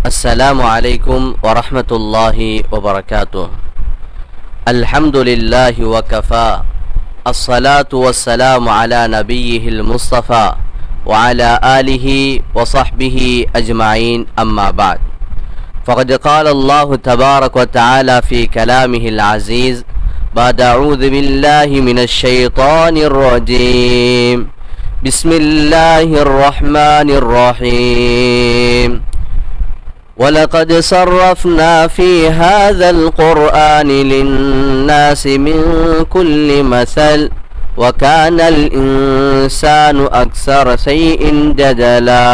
السلام عليكم ورحمة الله وبركاته. الحمد لله وكفى، الصلاة والسلام على نبيه المصطفى وعلى آله وصحبه أجمعين، أما بعد، فقد قال الله تبارك وتعالى في كلامه العزيز بعد أعوذ بالله من الشيطان الرجيم، بسم الله الرحمن الرحيم. ولقد صرفنا في هذا القرآن للناس من كل مثل وكان الإنسان أكثر شيء جدلا.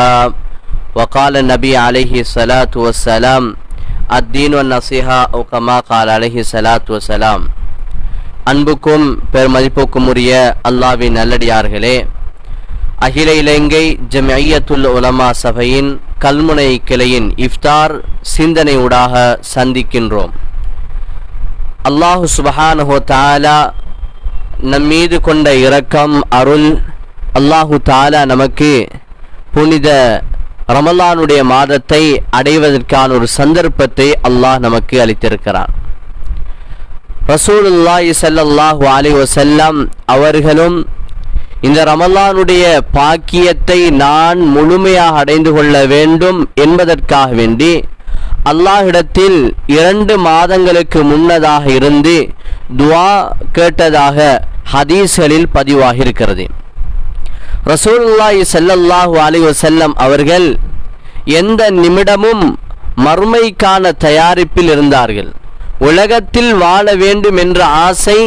وقال النبي عليه الصلاة والسلام الدين والنصيحة أو كما قال عليه الصلاة والسلام. அன்புக்கும் பெருமதிப்புக்கும் உரிய அல்லாஹ்வின் நல்லடியார்களே, அகில இலங்கை ஜம்இய்யத்துல் உலமா சபையின் கல்முனை கிளையின் இஃப்தார் சிந்தனை ஊடாக சந்திக்கின்றோம். அல்லாஹு சுப்ஹானஹு வ தஆலா நம்மீது கொண்ட இரக்கம் அருள், அல்லாஹு தஆலா நமக்கு புனித ரமலானுடைய மாதத்தை அடைவதற்கான ஒரு சந்தர்ப்பத்தை அல்லாஹ் நமக்கு அளித்திருக்கிறார். ரசூலுல்லாஹி ஸல்லல்லாஹு அலைஹி வஸல்லம் அவர்களும் இந்த ரமலானுடைய பாக்கியத்தை நான் முழுமையாக அடைந்து கொள்ள வேண்டும் என்பதற்காக வேண்டி அல்லாஹ்விடத்தில் 2 மாதங்களுக்கு முன்னதாக இருந்து துஆ கேட்டதாக ஹதீஸ்களில் பதிவாகி இருக்கிறது. ரசூலுல்லாஹி ஸல்லல்லாஹு அலைஹி வஸல்லம் அவர்கள் எந்த நிமிடமும் மறுமைக்கான தயாரிப்பில் இருந்தார்கள். உலகத்தில் வாழ வேண்டும் என்ற ஆசை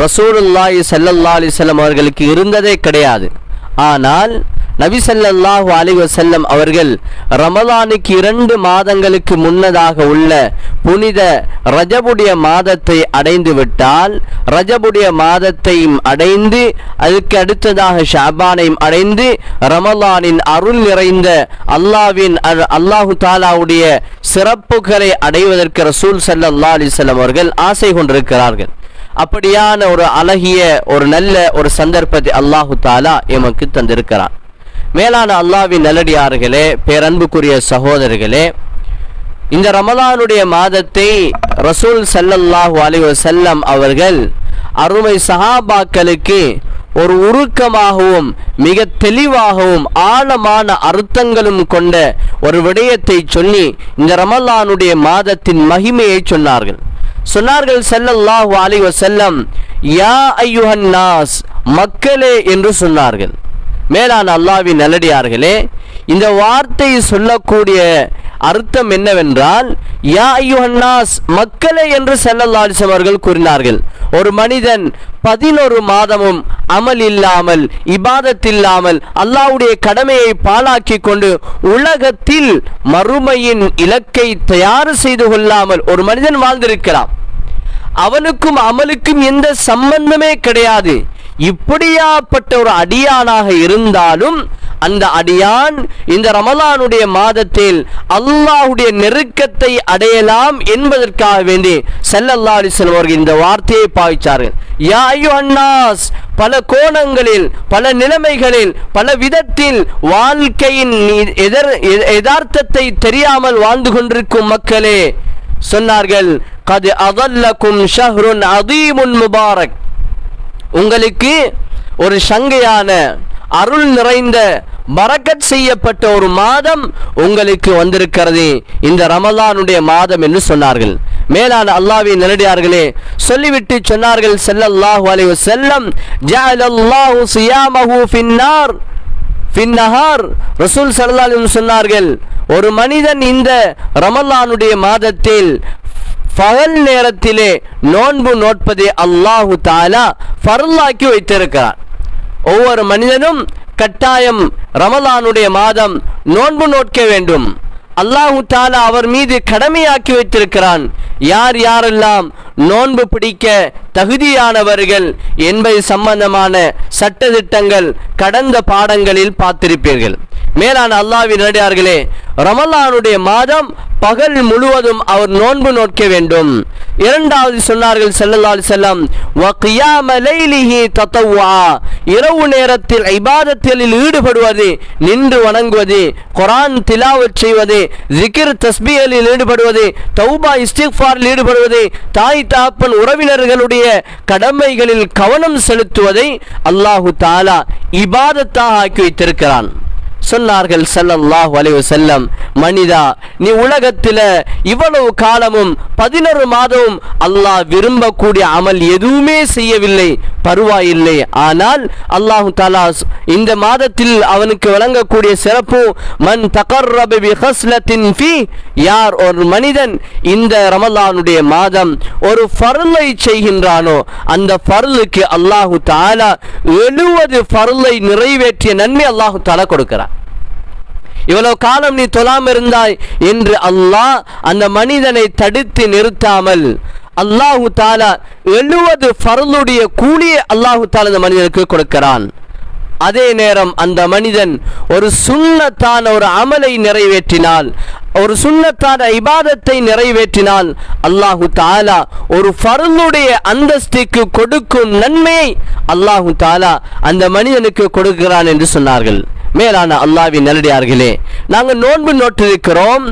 ரசூலுல்லாஹி ஸல்லல்லாஹு அலைஹி வஸல்லம் அவர்களுக்கு இருந்ததே கிடையாது. ஆனால் நபி ஸல்லல்லாஹு அலைஹி வஸல்லம் அவர்கள் ரமலானுக்கு 2 மாதங்களுக்கு முன்னதாக உள்ள புனித ரஜபுடைய மாதத்தை அடைந்து விட்டால், ரஜபுடைய மாதத்தையும் அடைந்து அதுக்கு அடுத்ததாக ஷஅபானையும் அடைந்து ரமலானின் அருள் நிறைந்த அல்லாஹு தாலாவுடைய சிறப்புகளை அடைவதற்கு ரசூல் ஸல்லல்லாஹு அலைஹி வஸல்லம் அவர்கள் ஆசை கொண்டிருக்கிறார்கள். அப்படியான ஒரு அழகிய ஒரு நல்ல ஒரு சந்தர்ப்பத்தை அல்லாஹு தாலா எமக்கு தந்திருக்கிறார். மேலான அல்லாஹ்வின் நல்லடியார்களே, பேரன்புக்குரிய சகோதரர்களே, இந்த ரமலானுடைய மாதத்தை ரசூல் ஸல்லல்லாஹு அலைஹி வஸல்லம் அவர்கள் அருமை சஹாபாக்களுக்கு ஒரு உருக்கமாகவும் மிக தெளிவாகவும் ஆழமான அர்த்தங்களும் கொண்ட ஒரு விடயத்தை சொல்லி இந்த ரமலானுடைய மாதத்தின் மகிமையை சொன்னார்கள். ஸல்லல்லாஹு அலைஹி வஸல்லம் யா அய்யுஹன் நாஸ், மக்களே என்று சொன்னார்கள். மேலான அல்லாஹ்வின் நல்லடியார்களே, இந்த வார்த்தை சொல்லக்கூடிய அர்த்தம் என்னவென்றால், யா அய்யுஹன் நாஸ், மக்களே என்று ஸல்லல்லாஹு அலைஹி வஸல்லம் அவர்கள் கூறினார்கள். ஒரு மனிதன் 11 மாதமும் அமல் இல்லாமல், இபாதத் இல்லாமல், அல்லாஹ்வுடைய கடமையை பாழாக்கி கொண்டு உலகத்தில் மறுமையின் இலக்கை தயார் செய்து கொள்ளாமல் ஒரு மனிதன் வாழ்ந்திருக்கலாம். அவனுக்கும் அமலுக்கும் எந்த சம்பந்தமே கிடையாது. இப்படியாப்பட்ட ஒரு அடியானாக இருந்தாலும் அந்த அடியான் இந்த ரமலானுடைய மாதத்தில் அல்லாஹ்வுடைய நெருக்கத்தை அடையலாம் என்பதற்காக வேண்டி ஸல்லல்லாஹு அலைஹி வஸல்லம் அவர்கள் இந்த வார்த்தையை பாவிச்சார்கள். யா அய்யுஹன் நாஸ், பல கோணங்களில், பல நிலைமைகளில், பல விதத்தில் வாழ்க்கையின் யதார்த்தத்தை தெரியாமல் வாழ்ந்து கொண்டிருக்கும் மக்களே, சொன்னார்கள், கத் அதல்லக்கும் ஷஹ்ருன் அதீமுன் முபாரக், உங்களுக்கு ஒரு சங்கையான அருள் நிறைந்த பரக்கத் செய்யப்பட்ட ஒரு மாதம் உங்களுக்கு வந்திருக்கிறது, இந்த ரமலானுடைய மாதம் என்று சொன்னார்கள். மேலான அல்லாஹ்வின் நல்லடியார்களே, சொல்லிவிட்டு சொன்னார்கள் ஸல்லல்லாஹு அலைஹி வஸல்லம், ஜஅலல்லாஹு ஸியாமஹு ஃபின்னஹார், ரசூல் ஸல்லல்லாஹு அலைஹி வஸல்லம் சொன்னார்கள், ஒரு மனிதன் இந்த ரமலானுடைய மாதத்தில் பகல் நேரத்திலே நோன்பு நோட்பதை அல்லாஹு தஆலா ஃபர்லாக்கி வைத்திருக்கிறார். ஒவ்வொரு மனிதனும் கட்டாயம் ரமலானுடைய மாதம் நோன்பு நோட்க வேண்டும். அல்லாஹு தஆலா அவர் மீது கடமையாக்கி வைத்திருக்கிறான். யார் யாரெல்லாம் நோன்பு பிடிக்க தகுதியானவர்கள் என்பது சம்பந்தமான சட்டதிட்டங்கள் கடந்த பாடங்களில் பார்த்திருப்பீர்கள். மேலான அல்லாஹ்வின் நல்லடியார்களே, ரமலானுடைய மாதம் பகல் முழுவதும் அவர் நோன்பு நோக்க வேண்டும். இரண்டாவது சொன்னார்கள் ஸல்லல்லாஹு அலைஹி வஸல்லம், வ கியாம லைலிஹி ததவ்வா, இரவு நேரத்தில் இபாதத்தில் ஈடுபடுவது, நின்று வணங்குவது, குர்ஆன் திலாவத் செய்வது, zikr தஸ்பீஹில் ஈடுபடுவது, தௌபா இஸ்திக்ஃபாரில் ஈடுபடுவது, தாய் தகப்பன் உறவினர்களுடைய கடமைகளில் கவனம் செலுத்துவதை அல்லாஹு தஆலா இபாதத்தாக ஆக்கி வைத்திருக்கிறான். சொன்னார்கள் ஸல்லல்லாஹு அலைஹி வஸல்லம், மனிதா, நீ உலகத்தில் இவ்வளவு காலமும் 11 மாதமும் அல்லாஹ் விரும்பக்கூடிய அமல் எதுவுமே செய்யவில்லை, பருவாயில்லை. ஆனால் அல்லாஹு தஆலா இந்த மாதத்தில் அவனுக்கு வழங்கக்கூடிய சிறப்பு, மன் தகர்ரப பி ஹஸ்லத்தின் ஃபீ, யார் ஒரு மனிதன் இந்த ரமலானுடைய மாதம் ஒரு ஃபர்லை செய்கின்றானோ அந்த ஃபர்லுக்கு அல்லாஹு தஆலா 70 ஃபர்லை நிறைவேற்றிய நன்மை அல்லாஹு தஆலா கொடுக்கிறார். இவ்வளவு காலம் நீ தொழாம இருந்தாய் என்று அல்லாஹ் அந்த மனிதனை தடுத்து நிறுத்தாமல் அல்லாஹு தஆலா 70 ஃபர்லுடைய கூலியை அல்லாஹு தஆலா அந்த மனிதனுக்கு கொடுக்கிறான். அதே நேரம் அந்த மனிதன் ஒரு சுன்னத்தான ஒரு அமலை நிறைவேற்றினால், ஒரு சுன்னத்தான இபாதத்தை நிறைவேற்றினால் அல்லாஹு தஆலா ஒரு ஃபர்லுடைய அந்தஸ்துக்கு கொடுக்கும் நன்மையை அல்லாஹு தஆலா அந்த மனிதனுக்கு கொடுக்கிறான் என்று சொன்னார்கள். மேலான அல்லாஹ்வின் நல்லடியார்களே, நாங்கள் நோன்பு நோட்டிருக்கிறோம்.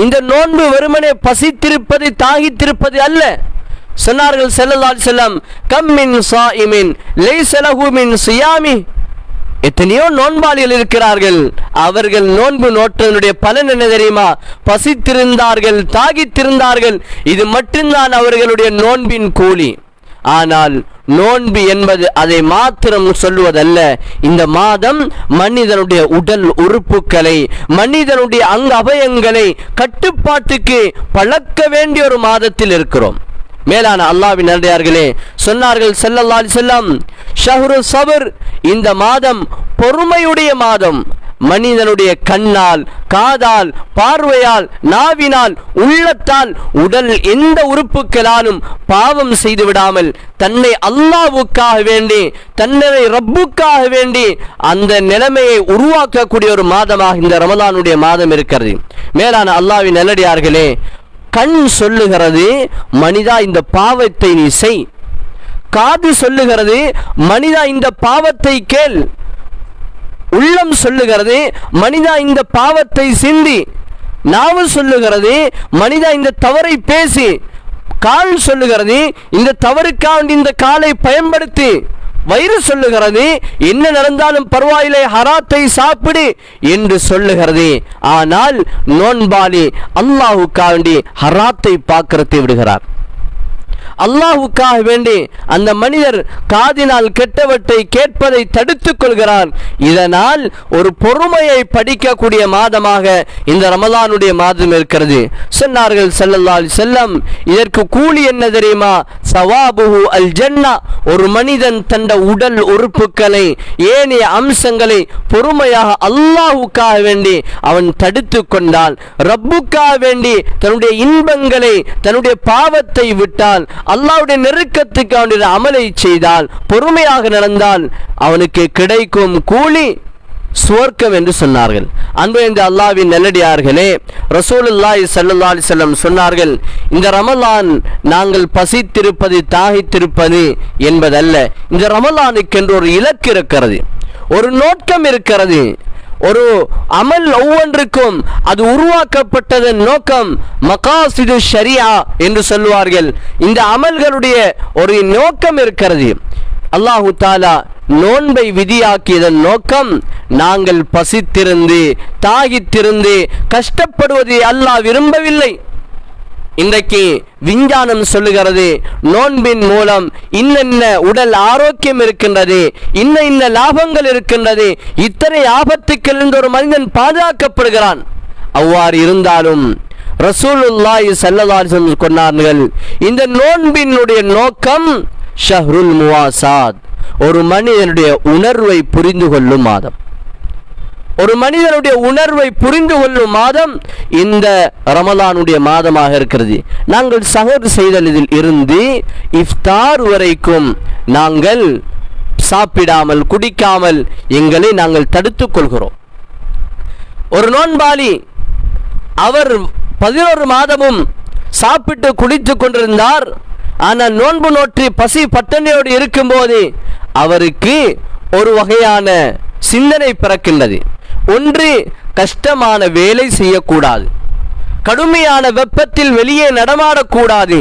இந்த நோன்பு வெறுமனே பசித்திருப்பது, தாகித்திருப்பது அல்ல. சொன்னார்கள் ஸல்லல்லாஹு அலைஹி வஸல்லம், கம் மின் ஸாயிமின் லைஸ லஹு மின் ஸியாமி, எத்தனையோ நோன்பாளிகள் இருக்கிறார்கள், அவர்கள் நோன்பு நோட்டனுடைய பலன் என்ன தெரியுமா? பசித்திருந்தார்கள், தாகித்திருந்தார்கள், இது மட்டும்தான் அவர்களுடைய நோன்பின் கூலி. ஆனால் நோன்பு என்பது அதை மாத்திரம் சொல்லுவதல்ல. இந்த மாதம் மனிதனுடைய உடல் உறுப்புகளை, மனிதனுடைய அங்க அபயங்களை கட்டுப்பாட்டுக்கு பழக்க வேண்டிய ஒரு மாதத்தில் இருக்கிறோம். மேலான அல்லாஹ்வின் நல்லடியார்களே, சொன்னார்கள் ஸல்லல்லாஹு அலைஹி வஸல்லம், ஷஹ்ரு ஸப்ர், இந்த மாதம் பொறுமையுடைய மாதம். மனிதனுடைய கண்ணால், காதால், பார்வையால், நாவினால், உள்ளத்தால், உடல் எந்த உறுப்புகளாலும் பாவம் செய்து விடாமல் தன்னை அல்லாஹ்வுக்காக வேண்டி, தன்னை ரப்புக்காக வேண்டி அந்த நிலைமையை உருவாக்கக்கூடிய ஒரு மாதமாக இந்த ரமலானுடைய மாதம் இருக்கிறது. மேலான அல்லாஹ்வின் நல்லடியார்களே, கண் சொல்லுகிறது, மனிதா இந்த பாவத்தை நீ செய். காது சொல்லுகிறது, மனிதா இந்த பாவத்தை கேள். உள்ளம் சொல்லுகிறது, மனிதா இந்த பாவத்தை சிந்தி. நாவு சொல்லுகிறது, மனிதா இந்த தவறை பேசி. கால் சொல்லுகிறது, இந்த தவறுக்காக இந்த காலை பயன்படுத்தி. வயிறு சொல்லுகிறது, என்ன நடந்தாலும் பரவாயில்லை, ஹராத்தை சாப்பிடு என்று சொல்லுகிறது. ஆனால் நோன்பாளி அல்லாஹ்வுக்காக ஹராத்தை பார்க்கறதை விடுகிறார். அல்லாஹ்வுக்காக வேண்டி அந்த மனிதர் காதினால் கெட்டவற்றை கேட்பதை தடுத்துக் கொள்கிறார். இதனால் ஒரு பொறுமையை படிக்கக்கூடிய மாதமாக இந்த ரமலானுடைய மாதம் இருக்கிறது. சொன்னார்கள் ஸல்லல்லாஹு அலைஹி வஸல்லம், இதற்கு கூலி என்ன தெரியுமா? ஸவாபுஹு அல் ஜன்னா, ஒரு மனிதன் தன் உடல் உறுப்புகளை, ஏனைய அம்சங்களை பொறுமையாக அல்லாஹ்வுக்காக வேண்டி அவன் தடுத்து கொண்டால், ரப்புக்காக வேண்டி தன்னுடைய இன்பங்களை, தன்னுடைய பாவத்தை விட்டால், அல்லாஹ்வுடைய நெருக்கத்துக்கு அவனுடைய அமலை செய்தால், பொறுமையாக நடந்தால் அவனுக்கு கிடைக்கும் கூலி சுவர்க்கம் என்று சொன்னார்கள். அன்புள்ள அல்லாஹ்வின் நல்லடியார்களே, ரசூலுல்லாஹி ஸல்லல்லாஹு அலைஹி வஸல்லம் சொன்னார்கள், இந்த ரமலான் நாங்கள் பசித்திருப்பது, தாகித்திருப்பது என்பதல்ல. இந்த ரமலானுக்கு என்று ஒரு இலக்கு இருக்கிறது, ஒரு நோக்கம் இருக்கிறது. ஒரு அமல் ஒவ்வொன்றுக்கும் அது உருவாக்கப்பட்டதன் நோக்கம் மகாசிது ஷரியா என்று சொல்வார்கள். இந்த அமல்களுடைய ஒரு நோக்கம் இருக்கிறது. அல்லாஹு தஆலா நோன்பை விதியாக்கியதன் நோக்கம் நாங்கள் பசித்திருந்து, தாகித்திருந்து கஷ்டப்படுவதை அல்லாஹ் விரும்பவில்லை. இன்றைக்கு விஞ்ஞானம் சொல்லுகிறது, நோன்பின் மூலம் இன்ன உடல் ஆரோக்கியம் இருக்கின்றது, இன்ன லாபங்கள் இருக்கின்றது, இத்தனை ஆபத்துக்களிலிருந்து ஒரு மனிதன் பாதுகாக்கப்படுகிறான். அவ்வாறு இருந்தாலும் ரசூலுல்லாஹி ஸல்லல்லாஹு அலைஹி வஸல்லம் சொன்னார்கள், இந்த நோன்பினுடைய நோக்கம் ஷஹ்ருல் முவாசாத், ஒரு மனிதனுடைய உணர்வை புரிந்து கொள்ளும் மாதம். ஒரு மனிதனுடைய உணர்வை புரிந்து கொள்ளும் மாதம் இந்த ரமலானுடைய மாதமாக இருக்கிறது. நாங்கள் சஹர் செய்தலில் இருந்து இஃப்தார் வரைக்கும் நாங்கள் சாப்பிடாமல், குடிக்காமல் எங்களை நாங்கள் தடுத்துக் கொள்கிறோம். ஒரு நோன்பாளி அவர் 11 மாதமும் சாப்பிட்டு குடித்து கொண்டிருந்தார். ஆனால் நோன்பு நோற்றி பசி பட்டணியோடு இருக்கும்போது அவருக்கு ஒரு வகையான சிந்தனை பிறக்கின்றது. ஒன்று, கஷ்டமான வேலை செய்யக்கூடாது, கடுமையான வெப்பத்தில் வெளியே நடமாடக்கூடாது,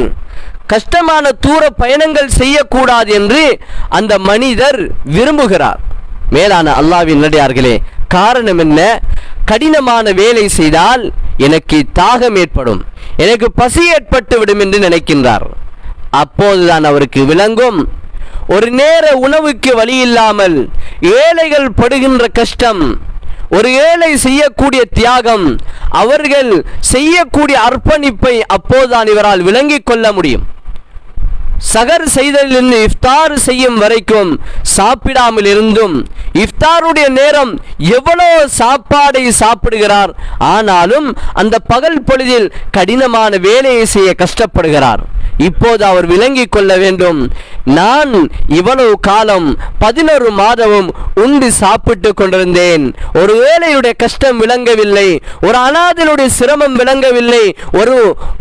கஷ்டமான தூர பயணங்கள் செய்யக்கூடாது என்று அந்த மனிதர் விரும்புகிறார். மேலான அல்லாஹ்வின் நல்லடியார்களே, காரணம் என்ன? கடினமான வேலை செய்தால் எனக்கு தாகம் ஏற்படும், எனக்கு பசி ஏற்பட்டு விடும் என்று நினைக்கின்றார். அப்போதுதான் அவருக்கு விளங்கும், ஒரு நேர உணவுக்கு வழி இல்லாமல் ஏழைகள் படுகின்ற கஷ்டம், ஒரு ஏழை செய்யக்கூடிய தியாகம், அவர்கள் செய்யக்கூடிய அர்ப்பணிப்பை அப்போதுதான் இவரால் விளங்கிக் கொள்ள முடியும். சகர் செய்தலிருந்து இஃப்தார் செய்யும் வரைக்கும் சாப்பிடாமல் இருந்தும் இஃப்தாருடைய நேரம் எவ்வளவு சாப்பாடை சாப்பிடுகிறார். ஆனாலும் அந்த பகல் பொழுதில் கடினமான வேலையை செய்ய கஷ்டப்படுகிறார். இப்போது அவர் விளங்கிக் கொள்ள வேண்டும், நான் இவ்வளவு காலம் 11 மாதமும் உண்டு சாப்பிட்டு கொண்டிருந்தேன், ஒரு ஏழையுடைய கஷ்டம் விளங்கவில்லை, ஒரு அனாதையுடைய சிரமம் விளங்கவில்லை, ஒரு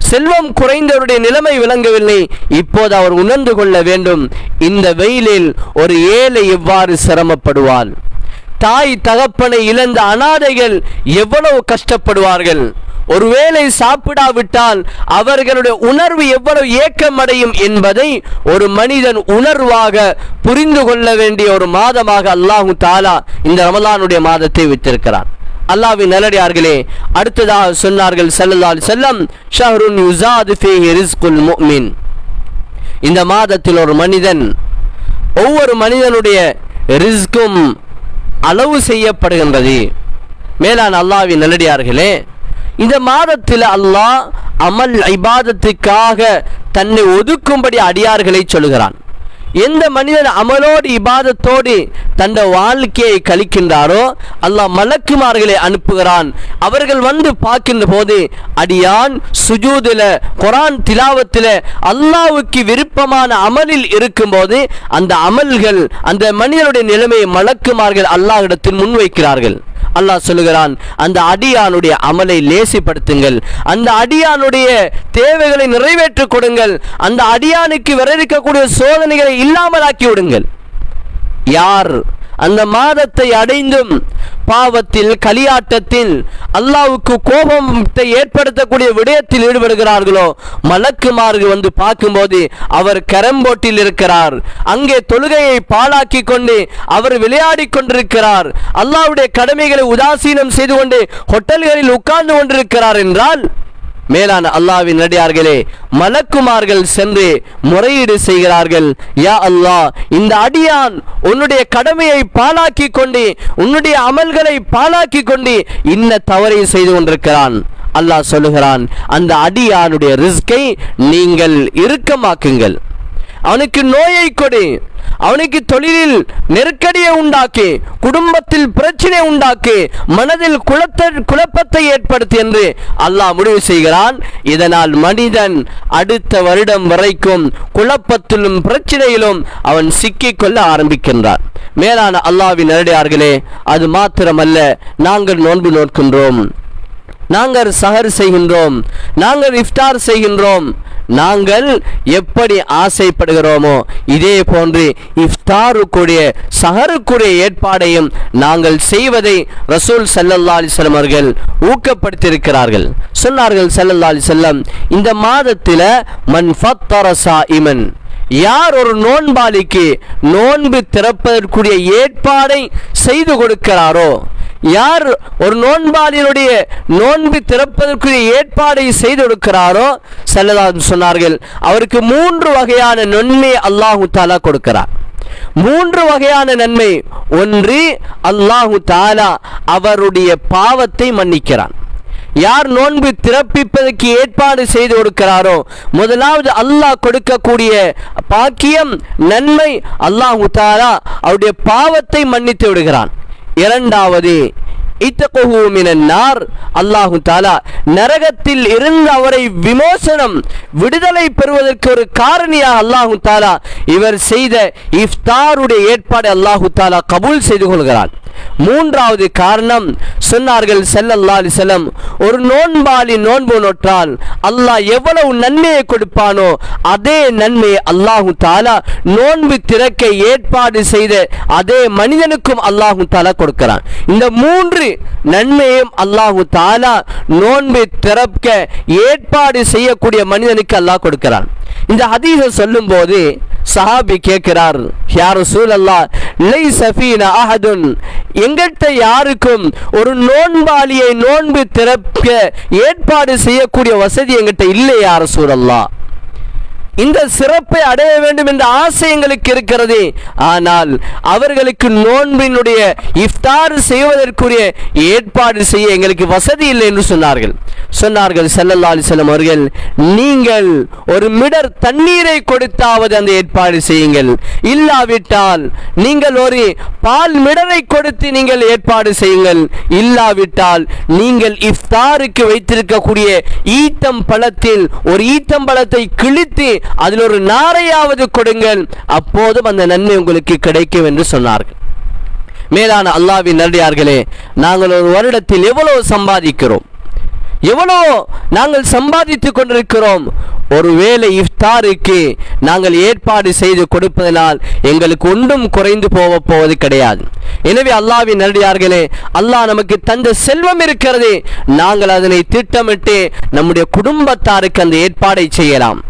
செல்வம் குறைந்தவருடைய நிலைமை விளங்கவில்லை. இப்போது அவர் உணர்ந்து கொள்ள வேண்டும், இந்த வெயிலில் ஒரு ஏழை எவ்வாறு சிரமப்படுவார், தாய் தகப்பனை இழந்த அனாதைகள் எவ்வளவு கஷ்டப்படுவார்கள், ஒருவேளை சாப்பிடாவிட்டால் அவர்களுடைய உணர்வு எவ்வளவு ஏக்கம் அடையும் என்பதை ஒரு மனிதன் உணர்வாக புரிந்து கொள்ள வேண்டிய ஒரு மாதமாக அல்லாஹு தஆலா இந்த ரமலானுடைய மாதத்தை வைத்திருக்கிறார். அல்லாஹ்வின் நல்லடியார்களே, அடுத்ததாக சொன்னார்கள் ஸல்லல்லாஹு அலைஹி வஸல்லம், ஷஹ்ருன் யுஸாது ஃபீஹி ரிஸ்குல் முஃமின். இந்த மாதத்தில் ஒரு மனிதன், ஒவ்வொரு மனிதனுடைய ரிஸ்கும் அளவு செய்யப்படுகின்றது. மேலான அல்லாஹ்வின் நல்லடியார்களே, இந்த மாதத்தில் அல்லாஹ் அமல் இபாதத்துக்காக தன்னை ஒதுக்கும்படி அடியார்களை சொல்கிறான். எந்த மனிதன் அமலோடு இபாதத்தோடு தன் வாழ்க்கையை கழிக்கின்றாரோ அல்லாஹ் மலக்குமார்களை அனுப்புகிறான். அவர்கள் வந்து பார்க்கின்ற போது அடியான் சுஜூதில், குர்ஆன் திலாவத்தில் அல்லாஹ்வுக்கு விருப்பமான அமலில் இருக்கும்போது அந்த அமல்கள், அந்த மனிதனுடைய நிலைமையை மலக்குமார்கள் அல்லாஹ்விடத்தில் முன்வைக்கிறார்கள். அல்லாஹ் சொல்லுகிறான், அந்த அடியானுடைய அமலை லேசிப்படுத்துங்கள், அந்த அடியானுடைய தேவைகளை நிறைவேற்றி கொடுங்கள், அந்த அடியானுக்கு வர இருக்கக்கூடிய சோதனைகளை இல்லாமலாக்கி விடுங்கள். யார் அந்த மாதத்தை அடைந்தும் பாவத்தில், களியாட்டத்தில், அல்லாஹ்வுக்கு கோபத்தை ஏற்படுத்தக்கூடிய விடயத்தில் ஈடுபடுகிறார்களோ மலக்குமார்கள் வந்து பார்க்கும்போது அவர் கரம்போட்டில் இருக்கிறார், அங்கே தொழுகையை பாழாக்கி கொண்டு அவர் விளையாடி கொண்டிருக்கிறார், அல்லாஹ்வுடைய கடமைகளை உதாசீனம் செய்து கொண்டு ஹோட்டல்களில் உட்கார்ந்து கொண்டிருக்கிறார் என்றால், மேலான அல்லாஹ்வின் நல்லடியார்களே, மலக்குமார்கள் சென்று முறையீடு செய்கிறார்கள். யா அல்லாஹ், இந்த அடியான் உன்னுடைய கடமையை பாழாக்கி கொண்டு, உன்னுடைய அமல்களை பாழாக்கி கொண்டு இன்ன தவறை செய்து கொண்டிருக்கிறான். அல்லாஹ் சொல்லுகிறான், அந்த அடியானுடைய ரிஸ்கை நீங்கள் இறுக்கமாக்குங்கள், அவனுக்கு நோயை கொடு, அவனுக்கு தொழிலில் நெருக்கடியை உண்டாக்கி, குடும்பத்தில் பிரச்சனை உண்டாக்கி, மனதில் குழப்பத்தை ஏற்படுத்தி என்று அல்லாஹ் முடிவு செய்கிறான். இதனால் மனிதன் அடுத்த வருடம் வரைக்கும் குழப்பத்திலும் பிரச்சனையிலும் அவன் சிக்கிக்கொள்ள ஆரம்பிக்கின்றான். மேலான அல்லாஹ்வின் நல்லடியார்களே, அது மாத்திரமல்ல, நாங்கள் நோன்பு நோக்கின்றோம், நாங்கள் சஹர் செய்கின்றோம், நாங்கள் இஃப்தார் செய்கின்றோம், நாங்கள் எப்படி ஆசைப்படுகிறோமோ இதே போன்று இஃப்தாருக்குரிய சஹருக்குரிய ஏற்பாடையும் நாங்கள் செய்வதை ரசூல் ஸல்லல்லாஹு அலைஹி வஸல்லம் அவர்கள் ஊக்கப்படுத்தியிருக்கிறார்கள். சொன்னார்கள் ஸல்லல்லாஹு அலைஹி வஸல்லம், இந்த மாதத்தில் மன் ஃபத்தர ஸாயிமன், யார் ஒரு நோன்பாளிக்கு நோன்பு திறப்பதற்குரிய ஏற்பாடை செய்து கொடுக்கிறாரோ, யார் ஒரு நோன்பாளியினுடைய நோன்பு திறப்பதற்குரிய ஏற்பாடை செய்து கொடுக்கிறாரோ ஸல்லல்லாஹு சொன்னார்கள், அவருக்கு 3 வகையான நன்மை அல்லாஹு தஆலா கொடுக்கிறார். 3 வகையான நன்மை. ஒன்று, அல்லாஹு தஆலா அவருடைய பாவத்தை மன்னிக்கிறான். யார் நோன்பு திறப்பிப்பதற்கு ஏற்பாடு செய்து கொடுக்கிறாரோ, முதலாவது அல்லாஹ் கொடுக்கக்கூடிய பாக்கியம், நன்மை, அல்லாஹு தஆலா அவருடைய பாவத்தை மன்னித்து விடுகிறான். இரண்டாவது, இத்தகுஹு மினன் நார், அல்லாஹு தஆலா நரகத்தில் இருந்து அவரை விமோசனம் விடுதலை பெறுவதற்கு ஒரு காரணியாக அல்லாஹு தஆலா இவர் செய்த இஃப்தாருடைய ஏற்பாடு அல்லாஹு தஆலா கபூல் செய்து கொள்கிறார். மூன்றாவது காரணம் சொன்னார்கள் ஸல்லல்லாஹு அலைஹி வஸல்லம், ஒரு நோன்பாளி நோன்பு நோற்றால் அல்லாஹ் எவ்வளவு நன்மையை கொடுப்பானோ அதே நன்மையை அல்லாஹு தஆலா நோன்பு திறக்க ஏற்பாடு செய்த அதே மனிதனுக்கும் அல்லாஹு தஆலா கொடுக்கிறான். இந்த மூன்று நன்மையும் அல்லாஹு தஆலா நோன்பு திறக்க ஏற்பாடு செய்யக்கூடிய மனிதனுக்கு அல்லாஹ் கொடுக்கிறான். இந்த ஹதீஸை சொல்லும் போது சஹாபி கேட்கிறார், யா ரசூலல்லாஹ், லைஸ ஃபீனா அஹதுன், எங்கள்கிட்ட யாருக்கும் ஒரு நோன்பாளியை நோன்பு திறக்க ஏற்பாடு செய்யக்கூடிய வசதி எங்கிட்ட இல்லை யா ரசூலல்லாஹ். இந்த சிறப்பை அடைய வேண்டும் என்ற ஆசை எங்களுக்கு இருக்கிறது, ஆனால் அவர்களுக்கு நோன்பினுடைய இஃப்தார் செய்வதற்குரிய ஏற்பாடு செய்ய எங்களுக்கு வசதி இல்லை என்று சொன்னார்கள். ஸல்லல்லாஹு அலைஹி வஸல்லம் அவர்கள், நீங்கள் ஒரு மிடர் தண்ணீரை கொடுத்தாவது அந்த ஏற்பாடு செய்யுங்கள், இல்லாவிட்டால் நீங்கள் ஒரு பால் மிடரை கொடுத்து நீங்கள் ஏற்பாடு செய்யுங்கள், இல்லாவிட்டால் நீங்கள் இஃப்தாருக்கு வைத்திருக்கக்கூடிய ஈத்தம் பழத்தில் ஒரு ஈத்தம் பழத்தை கிழித்து அதில் ஒரு நாரையாவது கொடுங்கள், அப்போதும் அந்த நன்மை உங்களுக்கு கிடைக்கும் என்று சொன்னார்கள். மேலான அல்லாஹ்வின் நல்லடியார்களே, நாங்கள் ஒரு வருடத்தில் எவ்வளவு சம்பாதிக்கிறோம், எவ்வளோ நாங்கள் சம்பாதித்துக் கொண்டிருக்கிறோம். ஒருவேளை இஃப்தாருக்கு நாங்கள் ஏற்பாடு செய்து கொடுப்பதனால் எங்களுக்கு ஒன்றும் குறைந்து போவது கிடையாது. எனவே அல்லாஹ்வின் நல்லடியார்களே, அல்லாஹ் நமக்கு தந்த செல்வம் இருக்கிறது, நாங்கள் அதனை திட்டமிட்டு நம்முடைய குடும்பத்தாருக்கு அந்த ஏற்பாடை செய்யலாம்,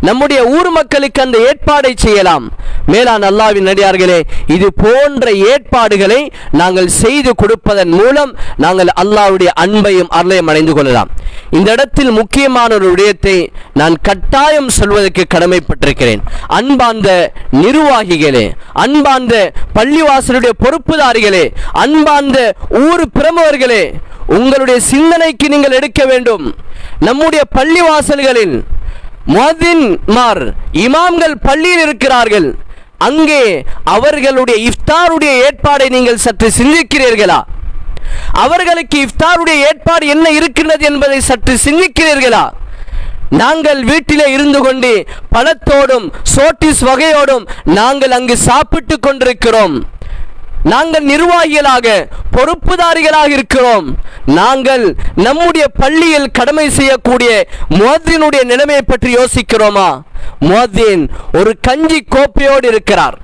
நம்முடைய ஊர் மக்களுக்கு அந்த ஏற்பாடை செய்யலாம். மேலான அல்லாஹ்வின் நல்லடியார்களே, இது போன்ற ஏற்பாடுகளை நாங்கள் செய்து கொடுப்பதன் மூலம் நாங்கள் அல்லாஹ்வுடைய அன்பையும் அருளையும் அடைந்து கொள்ளலாம். இந்த இடத்தில் முக்கியமான ஒரு விடயத்தை நான் கட்டாயம் சொல்வதற்கு கடமைப்பட்டிருக்கிறேன். அன்பார்ந்த நிர்வாகிகளே, அன்பார்ந்த பள்ளிவாசலுடைய பொறுப்புதாரிகளே, அன்பார்ந்த ஊர் பிரமுகர்களே, உங்களுடைய சிந்தனைக்கு நீங்கள் எடுக்க வேண்டும். நம்முடைய பள்ளிவாசல்களில் முஅத்தின்மார் இமாம்கள் பள்ளியில் இருக்கிறார்கள், அங்கே அவர்களுடைய இஃப்தாருடைய ஏற்பாடை நீங்கள் சற்று சிந்திக்கிறீர்களா? அவர்களுக்கு இஃப்தாருடைய ஏற்பாடு என்ன இருக்கின்றது என்பதை சற்று சிந்திக்கிறீர்களா? நாங்கள் வீட்டிலே இருந்து கொண்டு பழத்தோடும் சோட்டிஸ் வகையோடும் நாங்கள் அங்கு சாப்பிட்டு கொண்டிருக்கிறோம். நாங்கள் நிர்வாகிகளாக பொறுப்புதாரிகளாக இருக்கிறோம். நாங்கள் நம்முடைய பள்ளியில் கடமை செய்யக்கூடிய முஅத்தினுடைய நிலைமையை பற்றி யோசிக்கிறோமா? முஅத்தின் ஒரு கஞ்சி கோப்பையோடு இருக்கிறார்,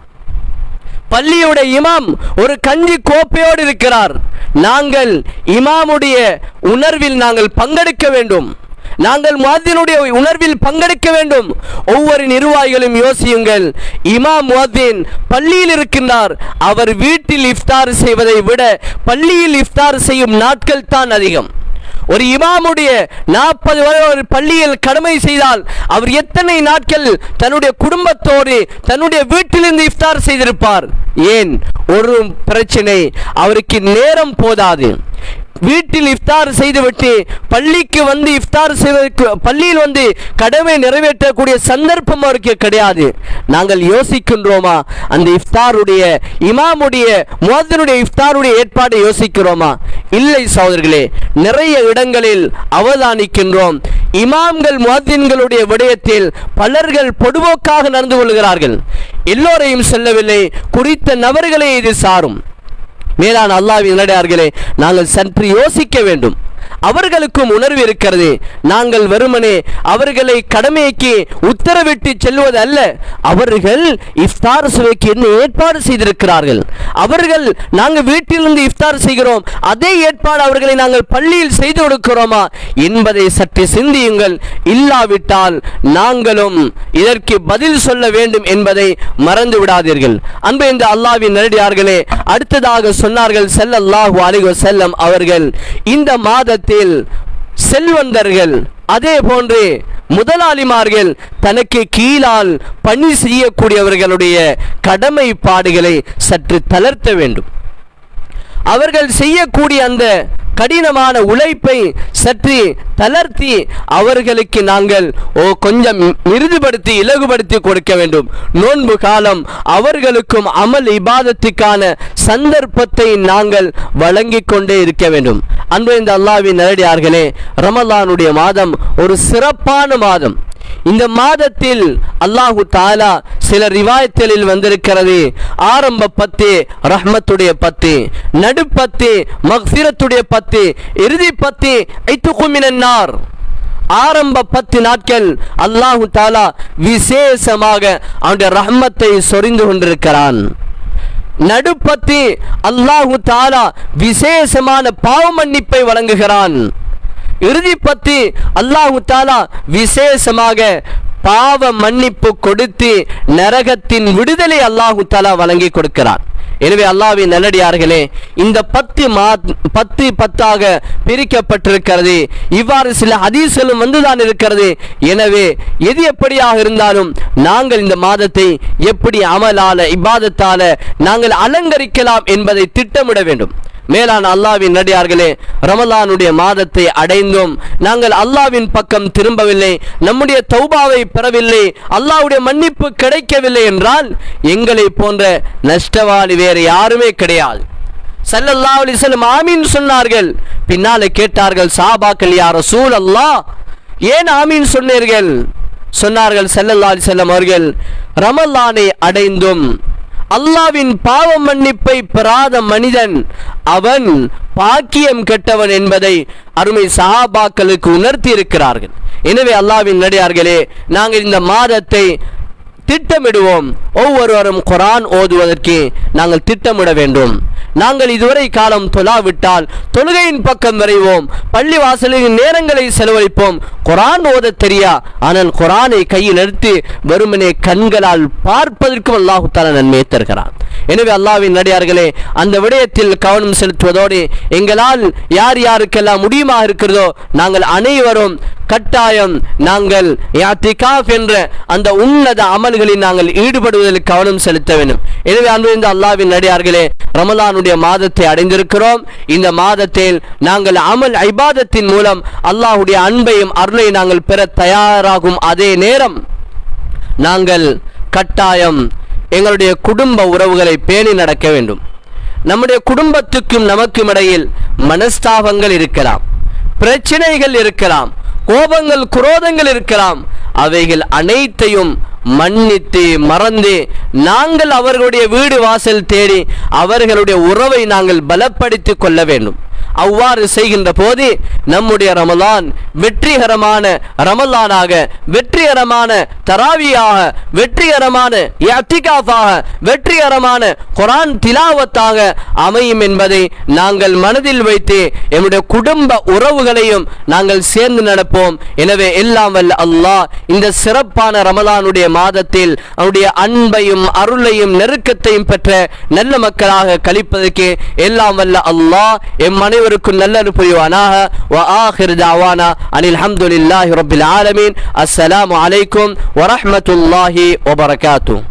பள்ளியுடைய இமாம் ஒரு கஞ்சி கோப்பையோடு இருக்கிறார். நாங்கள் இமாமுடைய உணர்வில் நாங்கள் பங்கெடுக்க வேண்டும், நாங்கள் முஅத்தினுடைய உணர்வில் பங்கெடுக்க வேண்டும். ஒவ்வொரு நிர்வாகிகளும் யோசியுங்கள், இமாம் முஅத்தின் பள்ளியில் இருக்கின்றார், அவர் வீட்டில் இஃப்தார் செய்வதை விட பள்ளியில் இஃப்தார் செய்யும் நாட்கள் தான் அதிகம். ஒரு இமாமுடைய 40 வருடம் ஒரு பள்ளியில் கடமை செய்தால் அவர் எத்தனை நாட்கள் தன்னுடைய குடும்பத்தோடு தன்னுடைய வீட்டிலிருந்து இஃப்தார் செய்திருப்பார்? ஏன்? ஒரு பிரச்சனை, அவருக்கு நேரம் போதாது. வீட்டில் இஃப்தார் செய்துவிட்டு பள்ளிக்கு வந்து இஃப்தார் செய்வதற்கு, பள்ளியில் வந்து கடமை நிறைவேற்றக்கூடிய சந்தர்ப்பம் அவருக்கு கிடையாது. நாங்கள் யோசிக்கின்றோமா அந்த இஃப்தாருடைய இமாமுடைய முஅத்தினுடைய இஃப்தாருடைய ஏற்பாடு யோசிக்கிறோமா? இல்லை சகோதரர்களே, நிறைய இடங்களில் அவதானிக்கின்றோம், இமாம்கள் முஅத்தின்களுடைய விடயத்தில் பலர்கள் பொதுவோக்காக நடந்து கொள்கிறார்கள். எல்லோரையும் சொல்லவில்லை, குறித்த நபர்களே இது சாரும். மேலான அல்லாஹ்வின் நல்லடியார்களே, நாங்கள் சற்று யோசிக்க வேண்டும். அவர்களுக்கும் உணர்வு இருக்கிறது. நாங்கள் வெறுமனே அவர்களை கடமைக்கு உத்தரவிட்டு செல்வது அல்ல, அவர்கள் இஃப்தார் சுவைக்கு என்ன ஏற்பாடு செய்திருக்கிறார்கள். அவர்கள் நாங்கள் வீட்டிலிருந்து இஃப்தார் செய்கிறோம், அதே ஏற்பாடு அவர்களை நாங்கள் பள்ளியில் செய்து கொடுக்கிறோமா என்பதை சற்று சிந்தியுங்கள். இல்லாவிட்டால் நாங்களும் இதற்கு பதில் சொல்ல வேண்டும் என்பதை மறந்து விடாதீர்கள். அன்பு இந்த அல்லாஹ்வின் நல்லடியார்களே, அடுத்ததாக சொன்னார்கள் ஸல்லல்லாஹு அலைஹி வஸல்லம் அவர்கள், இந்த மாதத்தில் செல்வந்தர்கள் அதே போன்று முதலாளிமார்கள் தனக்கு கீழால் பணி செய்யக்கூடியவர்களுடைய கடமைப்பாடுகளை சற்று தளர்த்த வேண்டும். அவர்கள் செய்யக்கூடிய அந்த கடினமான உழைப்பை சற்று தளர்த்தி அவர்களுக்கு நாங்கள் கொஞ்சம் மிருதுபடுத்தி இலகுபடுத்தி கொடுக்க வேண்டும். நோன்பு காலம் அவர்களுக்கும் அமல் இபாதத்துக்கான சந்தர்ப்பத்தை நாங்கள் வழங்கிக் கொண்டே இருக்க வேண்டும். அன்பின் அல்லாஹ்வின் நல்லடியார்களே, ரமலானுடைய மாதம் ஒரு சிறப்பான மாதம். இந்த மாதத்தில் அல்லாஹு தஆலா சில ரிவாயத்துகளில் வந்திருக்கிறது, ஆரம்ப 10 ரஹ்மத்துடைய 10, நடு 10 மக்ஃபிரத்துடைய 10, இறுதி 10 ஐதுகு மினன்னார். ஆரம்ப 10 நாட்கள் அல்லாஹு தஆலா விசேஷமாக அவனுடைய ரஹ்மத்தை சொரிந்து கொண்டிருக்கிறான். நடு 10 அல்லாஹு தஆலா விசேஷமான பாவ மன்னிப்பை வழங்குகிறான். இறுதி 10 அல்லாஹு தஆலா விசேஷமாக பாவ மன்னிப்பு கொடுத்து நரகத்தின் விடுதலை அல்லாஹு தஆலா வழங்கி கொடுக்கிறான். எனவே அல்லாஹ்வின் நல்லடியார்களே, இந்த 10 பிரிக்கப்பட்டிருக்கிறது. இவ்வாறு சில ஹதீஸ்களும் வந்துதான் இருக்கிறது. எனவே எது எப்படியாக இருந்தாலும் நாங்கள் இந்த மாதத்தை எப்படி அமலால இபாதத்தால நாங்கள் அலங்கரிக்கலாம் என்பதை திட்டமிட வேண்டும். மேலான அல்லாஹ்வின் நல்லடியார்களே, ரமலானுடைய மாதத்தை அடைந்தோம், நாங்கள் அல்லாஹ்வின் பக்கம் திரும்பவில்லை, நம்முடைய தௌபாவை பெறவில்லை, அல்லாஹ்வுடைய மன்னிப்பு கிடைக்கவில்லை என்றால் எங்களை போன்ற நஷ்டவாளி வேறு யாருமே கிடையாது. ஸல்லல்லாஹு அலைஹி வஸல்லம் ஆமீன் சொன்னார்கள். பின்னாலே கேட்டார்கள் சஹாபாக்கள், யா ரசூலல்லாஹ், ஏன் ஆமீன் சொன்னீர்கள்? சொன்னார்கள் ஸல்லல்லாஹு அலைஹி வஸல்லம் அவர்கள், ரமலானை அடைந்தும் அல்லாஹ்வின் பாவ மன்னிப்பை பெறாத மனிதன் அவன் பாக்கியம் கெட்டவன் என்பதை அருமை சஹாபாக்களுக்கு உணர்த்தி இருக்கிறார்கள். எனவே அல்லாஹ்வின் நல்லடியார்களே, நாங்கள் இந்த மாதத்தை திட்டமிடுவோம். ஒவ்வொருவரும் குர்ஆன் ஓதுவதற்கு நாங்கள் திட்டமிட வேண்டும். நாங்கள் இதுவரை காலம் தொழாவிட்டால் தொழுகையின் பக்கம் விரைவோம், பள்ளி வாசலின் நேரங்களை செலவழிப்போம். குர்ஆன் ஓத தெரியா, ஆனால் குர்ஆனை கையில் எடுத்து வெறுமனே கண்களால் பார்ப்பதற்கும் அல்லாஹ் தஆலா நன்மையை தருகிறான். எனவே அல்லாஹ்வின் நல்லடியார்களே, அந்த விடயத்தில் கவனம் செலுத்துவதோடு எங்களால் யார் யாருக்கெல்லாம் முடியுமாக இருக்கிறதோ நாங்கள் அனைவரும் கட்டாயம் நாங்கள் இஅ்திகாஃப் என்ற அந்த உன்னத அமல்களில் நாங்கள் ஈடுபடுவதில் கவனம் செலுத்த வேண்டும். எனவே அன்பிற்குரிய அல்லாஹ்வின் நல்லடியார்களே, ரமலானுடைய மாதத்தை அடைந்திருக்கிறோம். இந்த மாதத்தில் நாங்கள் அமல் இபாதத்தின் மூலம் அல்லாஹ்வுடைய அன்பையும் அருளை நாங்கள் பெற தயாராகும் அதே நேரம் நாங்கள் கட்டாயம் எங்களுடைய குடும்ப உறவுகளை பேணி நடக்க வேண்டும். நம்முடைய குடும்பத்துக்கும் நமக்கும் இடையில் மனஸ்தாபங்கள் இருக்கலாம், பிரச்சனைகள் இருக்கலாம், கோபங்கள் குரோதங்கள் இருக்கலாம். அவைகள் அனைத்தையும் மன்னித்து மறந்து நாங்கள் அவர்களுடைய வீடு வாசல் தேடி அவர்களுடைய உறவை நாங்கள் பலப்படுத்திக் கொள்ள வேண்டும். அவ்வாறு செய்கின்ற போது நம்முடைய ரமலான் வெற்றிகரமான ரமலானாக, வெற்றிகரமான தராவியாக, வெற்றிகரமான இஅ்திகாஃபாக, வெற்றிகரமான குர்ஆன் திலாவத்தாக அமையும் என்பதை நாங்கள் மனதில் வைத்து நம்முடைய குடும்ப உறவுகளையும் நாங்கள் சேர்ந்து நடப்போம். எனவே எல்லாம் வல்ல அல்லாஹ் இந்த சிறப்பான ரமலானுடைய மாதத்தில் அவருடைய அன்பையும் அருளையும் நெருக்கத்தையும் பெற்ற நல்ல மக்களாக கழிப்பதற்கு எல்லாம் வல்ல அல்லாஹ் எம் அனைவருக்கும் நல்லது புரிவானாக. வ ஆகிர் தஅவானா அனில் ஹம்துலில்லாஹி ரப்பில் ஆலமீன். அஸ்ஸலாமு அலைக்கும் வ ரஹ்மத்துல்லாஹி வ பரகாத்துஹு.